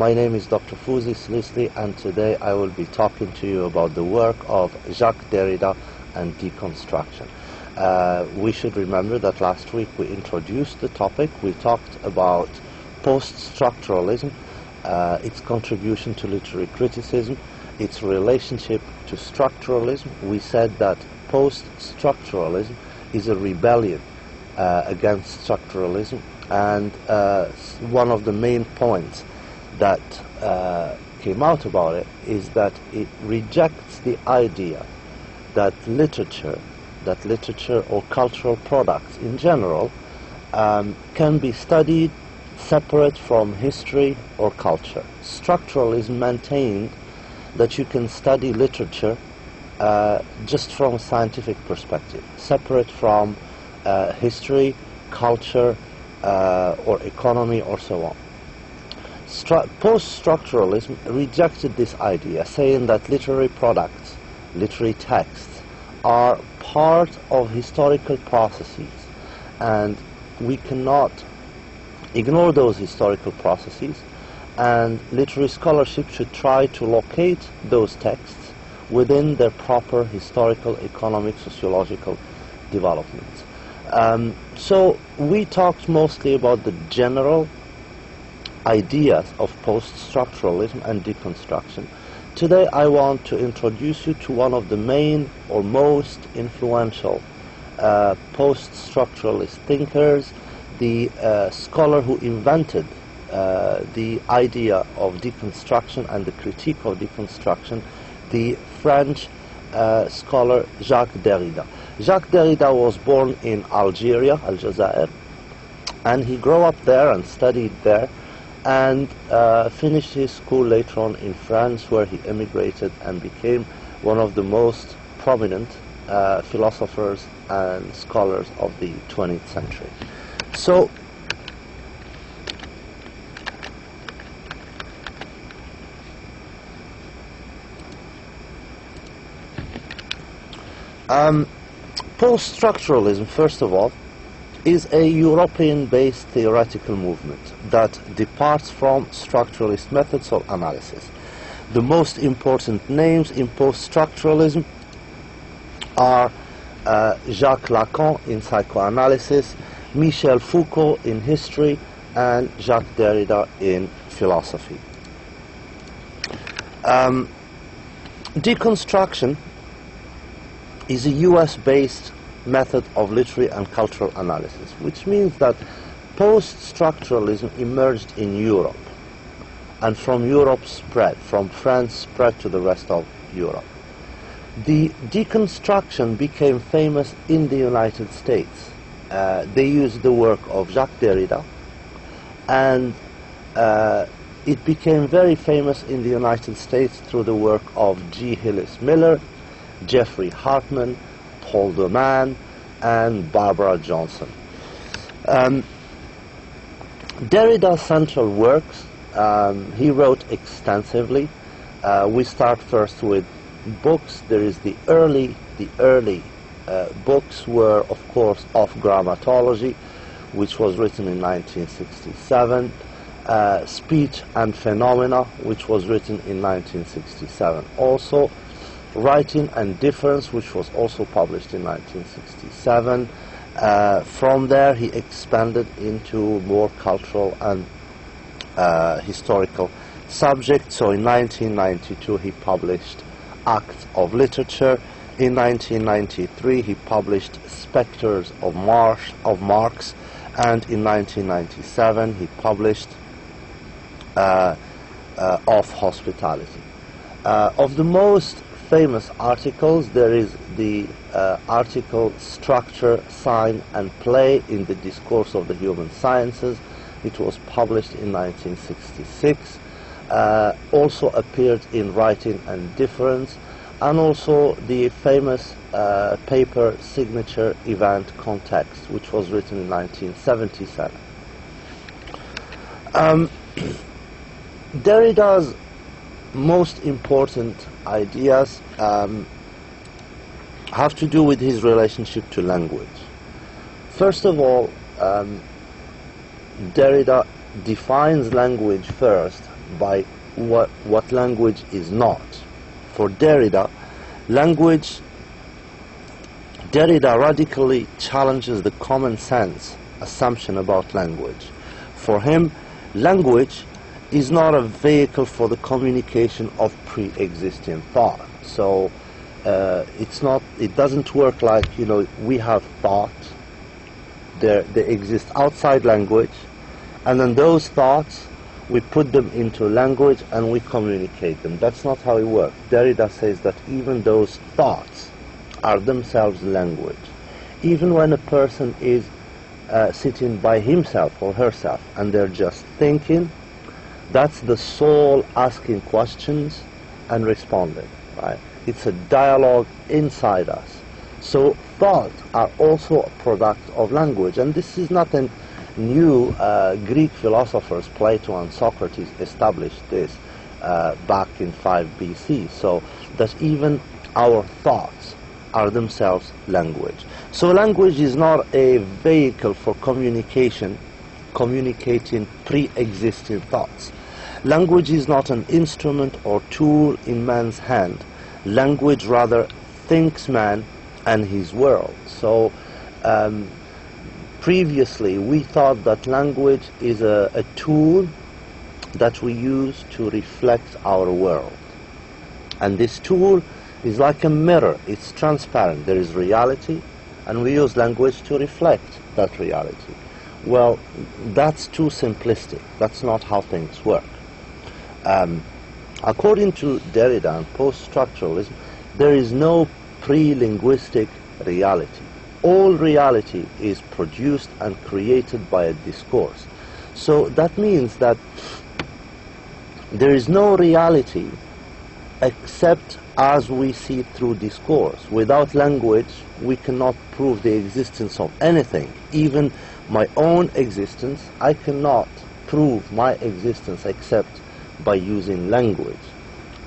My name is Dr. Fawzi Slisley, and today I will be talking to you about the work of Jacques Derrida and deconstruction. We should remember that last week we introduced the topic. We talked about post-structuralism, its contribution to literary criticism, its relationship to structuralism. We said that post-structuralism is a rebellion against structuralism, and one of the main points that came out about it is that it rejects the idea that literature or cultural products in general can be studied separate from history or culture. Structuralism maintained that you can study literature just from a scientific perspective, separate from history, culture, or economy, or so on. Post-structuralism rejected this idea, saying that literary products, literary texts, are part of historical processes, and we cannot ignore those historical processes, and literary scholarship should try to locate those texts within their proper historical, economic, sociological developments. So we talked mostly about the general ideas of post-structuralism and deconstruction. Today I want to introduce you to one of the main or most influential post-structuralist thinkers, the scholar who invented the idea of deconstruction and the critique of deconstruction, the French scholar Jacques Derrida. Jacques Derrida was born in Algeria, Aljazair, and he grew up there and studied there, and finished his school later on in France, where he emigrated and became one of the most prominent philosophers and scholars of the 20th century. So, post-structuralism, first of all, is a European-based theoretical movement that departs from structuralist methods of analysis. The most important names in post-structuralism are Jacques Lacan in psychoanalysis, Michel Foucault in history, and Jacques Derrida in philosophy. Deconstruction is a US-based method of literary and cultural analysis, which means that post-structuralism emerged in Europe, and from Europe spread, from France spread to the rest of Europe. The deconstruction became famous in the United States. They used the work of Jacques Derrida, and it became very famous in the United States through the work of G. Hillis Miller, Jeffrey Hartman, Paul Doman, and Barbara Johnson. Derrida's central works, he wrote extensively. We start first with books. There is the early books were, of course, Of Grammatology, which was written in 1967, Speech and Phenomena, which was written in 1967 also, Writing and Difference, which was also published in 1967. From there he expanded into more cultural and historical subjects. So in 1992 he published Acts of Literature. In 1993 he published Spectres of Marx, and in 1997 he published Of Hospitality. Of the most famous articles, there is the article Structure, Sign and Play in the Discourse of the Human Sciences. It was published in 1966. Also appeared in Writing and Difference, and also the famous paper Signature Event Context, which was written in 1977. Derrida's most important ideas have to do with his relationship to language. First of all, Derrida defines language first by what language is not. For Derrida radically challenges the common sense assumption about language. For him, language is not a vehicle for the communication of pre-existing thought. So it doesn't work like, we have thought, they exist outside language, and then those thoughts, we put them into language and we communicate them. That's not how it works. Derrida says that even those thoughts are themselves language. Even when a person is sitting by himself or herself and they're just thinking, that's the soul asking questions and responding, right? It's a dialogue inside us. So thoughts are also a product of language, and this is nothing new. Greek philosophers, Plato and Socrates, established this back in 5 BC, so that even our thoughts are themselves language. So language is not a vehicle for communicating pre-existing thoughts. Language is not an instrument or tool in man's hand. Language rather thinks man and his world. So previously we thought that language is a tool that we use to reflect our world. And this tool is like a mirror. It's transparent. There is reality, and we use language to reflect that reality. Well, that's too simplistic. That's not how things work. According to Derrida and post-structuralism, there is no pre-linguistic reality. All reality is produced and created by a discourse. So that means that there is no reality except as we see through discourse. Without language, we cannot prove the existence of anything. Even my own existence, I cannot prove my existence except by using language.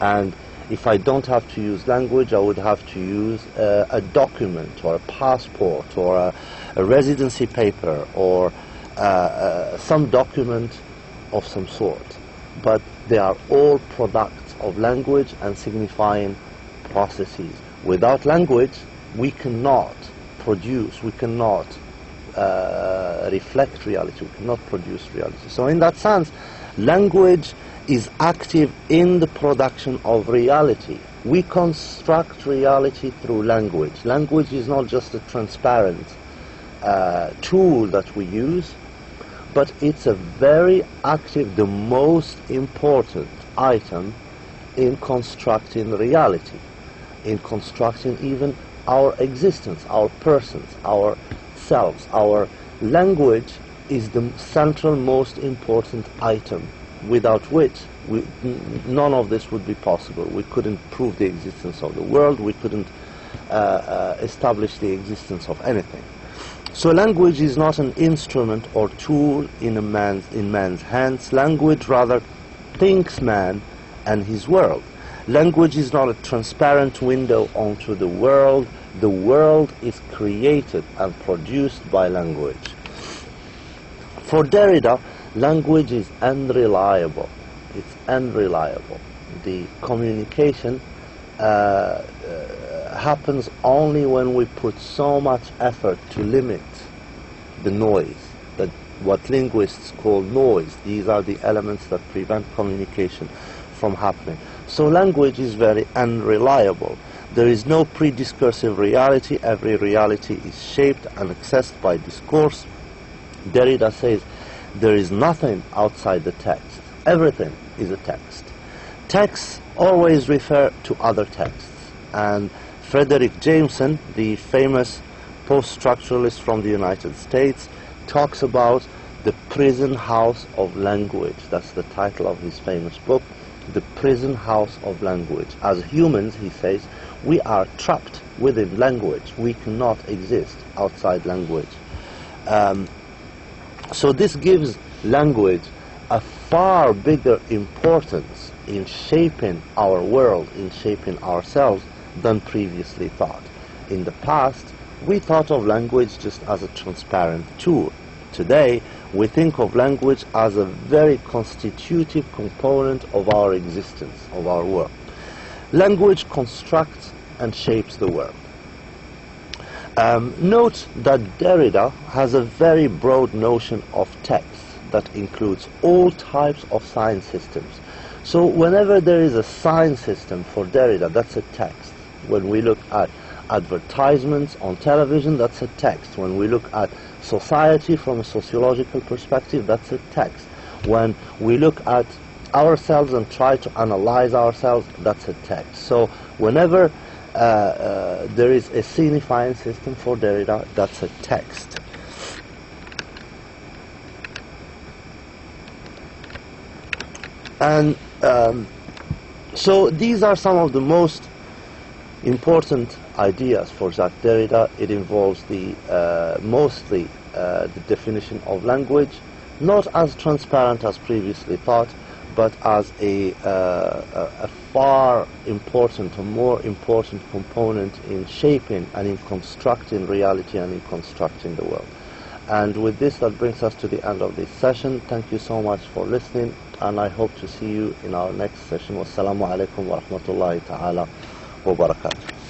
And if I don't have to use language, I would have to use a document or a passport or a residency paper or some document of some sort. But they are all products of language and signifying processes. Without language, we cannot produce, we cannot reflect reality, we cannot produce reality. So in that sense, language is active in the production of reality. We construct reality through language. Language is not just a transparent tool that we use, but it's a very active, the most important item in constructing reality, in constructing even our existence, our persons, our selves. Our language is the central, most important item, without which none of this would be possible. We couldn't prove the existence of the world, we couldn't establish the existence of anything. So language is not an instrument or tool in man's hands. Language rather thinks man and his world. Language is not a transparent window onto the world. The world is created and produced by language. For Derrida, language is unreliable. It's unreliable. The communication happens only when we put so much effort to limit the noise, that what linguists call noise. These are the elements that prevent communication from happening. So language is very unreliable. There is no pre-discursive reality. Every reality is shaped and accessed by discourse. Derrida says there is nothing outside the text. Everything is a text. Texts always refer to other texts. And Frederick Jameson, the famous post-structuralist from the United States, talks about the prison house of language. That's the title of his famous book, The Prison House of Language. As humans, he says, we are trapped within language. We cannot exist outside language. So this gives language a far bigger importance in shaping our world, in shaping ourselves, than previously thought. In the past, we thought of language just as a transparent tool. Today, we think of language as a very constitutive component of our existence, of our world. Language constructs and shapes the world. Note that Derrida has a very broad notion of text that includes all types of sign systems. So whenever there is a sign system for Derrida, that's a text. When we look at advertisements on television, that's a text. When we look at society from a sociological perspective, that's a text. When we look at ourselves and try to analyze ourselves, that's a text. So whenever there is a signifying system for Derrida, that's a text. And so these are some of the most important ideas for Jacques Derrida. It involves mostly the definition of language, not as transparent as previously thought, but as a far important, a more important component in shaping and in constructing reality and in constructing the world. And with this, that brings us to the end of this session. Thank you so much for listening, and I hope to see you in our next session. Wassalamu alaikum wa rahmatullahi ta'ala wa barakatuh.